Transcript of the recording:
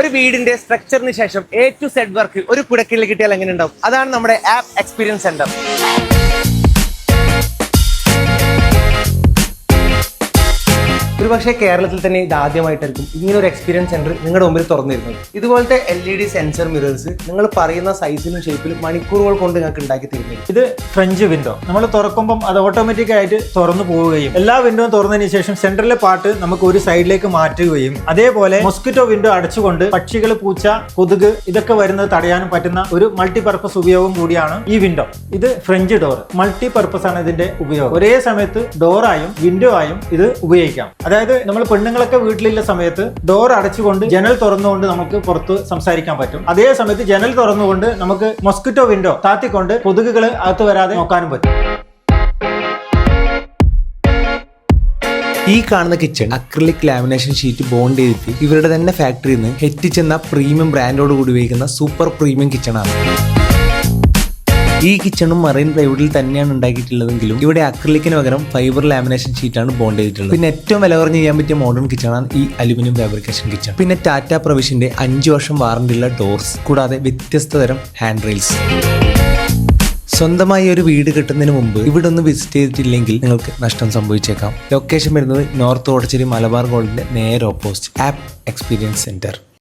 ഒരു വീടിന്റെ സ്ട്രക്ചറിന് ശേഷം A to Z വർക്ക് ഒരു കുടക്കീഴിൽ കിട്ടിയാൽ എങ്ങനെ ഉണ്ടാവും? അതാണ് നമ്മുടെ ആപ്പ് എക്സ്പീരിയൻസ് സെന്റർ. ഒരു പക്ഷേ കേരളത്തിൽ തന്നെ ഇത് ആദ്യമായിട്ടായിരിക്കും ഇങ്ങനെ ഒരു എക്സ്പീരിയൻസ് സെന്റർ നിങ്ങളുടെ മുമ്പിൽ തുറന്നിരുന്നത്. ഇതുപോലത്തെ LED സെൻസർ മിറേഴ്സ് നിങ്ങൾ പറയുന്ന സൈസിലും ഷേപ്പിലും മണിക്കൂറുകൾ കൊണ്ട് നിങ്ങൾക്ക് ഉണ്ടാക്കി തരുന്നത്. ഇത് ഫ്രഞ്ച് വിൻഡോ നമ്മൾ തുറക്കുമ്പം അത് ഓട്ടോമാറ്റിക് ആയിട്ട് തുറന്നു പോവുകയും എല്ലാ വിൻഡോയും തുറന്നതിന് ശേഷം സെന്ററിലെ പാർട്ട് നമുക്ക് ഒരു സൈഡിലേക്ക് മാറ്റുകയും അതേപോലെ മൊസ്കിറ്റോ വിൻഡോ അടച്ചുകൊണ്ട് പക്ഷികൾ, പൂച്ച, കൊതുക് ഇതൊക്കെ വരുന്നത് തടയാനും പറ്റുന്ന ഒരു മൾട്ടിപർപ്പസ് ഉപയോഗം കൂടിയാണ് ഈ വിൻഡോ. ഇത് ഫ്രഞ്ച് ഡോർ മൾട്ടിപർപ്പസ് ആണ് ഇതിന്റെ ഉപയോഗം. ഒരേ സമയത്ത് ഡോറായും വിൻഡോ ആയും ഇത് ഉപയോഗിക്കാം. അതായത് നമ്മൾ പെണ്ണുങ്ങളൊക്കെ വീട്ടിലുള്ള സമയത്ത് ഡോർ അടച്ചുകൊണ്ട് ജനൽ തുറന്നുകൊണ്ട് നമുക്ക് പുറത്ത് സംസാരിക്കാൻ പറ്റും. അതേ സമയത്ത് ജനൽ തുറന്നുകൊണ്ട് നമുക്ക് മൊസ്കിറ്റോ വിൻഡോ താത്തിക്കൊണ്ട് കൊതുകുകൾ അകത്ത് വരാതെ നോക്കാനും പറ്റും. ഈ കാണുന്ന kitchen acrylic lamination sheet bond ചെയ്തിട്ട് ഇവരുടെ തന്നെ ഫാക്ടറിയിൽ നിന്ന് ഹെറ്റിച്ച് എന്ന പ്രീമിയം ബ്രാൻഡോട് കൂടി ഉപയോഗിക്കുന്ന സൂപ്പർ പ്രീമിയം കിച്ചണാണ്. ഈ കിച്ചണും മറൈൻ പ്ലൈവുഡിൽ തന്നെയാണ് ഉണ്ടാക്കിയിട്ടുള്ളതെങ്കിലും ഇവിടെ അക്രിലിക്കിന് പകരം ഫൈബർ ലാമിനേഷൻ ഷീറ്റാണ് ബോണ്ട് ചെയ്തിട്ടുള്ളത്. പിന്നെ ഏറ്റവും വില കുറഞ്ഞ് ചെയ്യാൻ പറ്റിയ മോഡേൺ കിച്ചണാണ് ഈ അലുമിനിയം ഫാബ്രിക്കേഷൻ കിച്ചൺ. പിന്നെ ടാറ്റ പ്രൊവിഷന്റെ 5 വർഷം വാറണ്ടിയുള്ള ഡോർസ്, കൂടാതെ വ്യത്യസ്ത തരം ഹാൻഡ് റെയിൽസ്. സ്വന്തമായി ഒരു വീട് കിട്ടുന്നതിന് മുമ്പ് ഇവിടെ ഒന്ന് വിസിറ്റ് ചെയ്തിട്ടില്ലെങ്കിൽ നിങ്ങൾക്ക് നഷ്ടം സംഭവിച്ചേക്കാം. ലൊക്കേഷൻ വരുന്നത് നോർത്ത് ഓടച്ചേരി മലബാർ ഗോൾഡിന്റെ നേരെ ഓപ്പോസിറ്റ് ആപ്പ് എക്സ്പീരിയൻസ് സെന്റർ.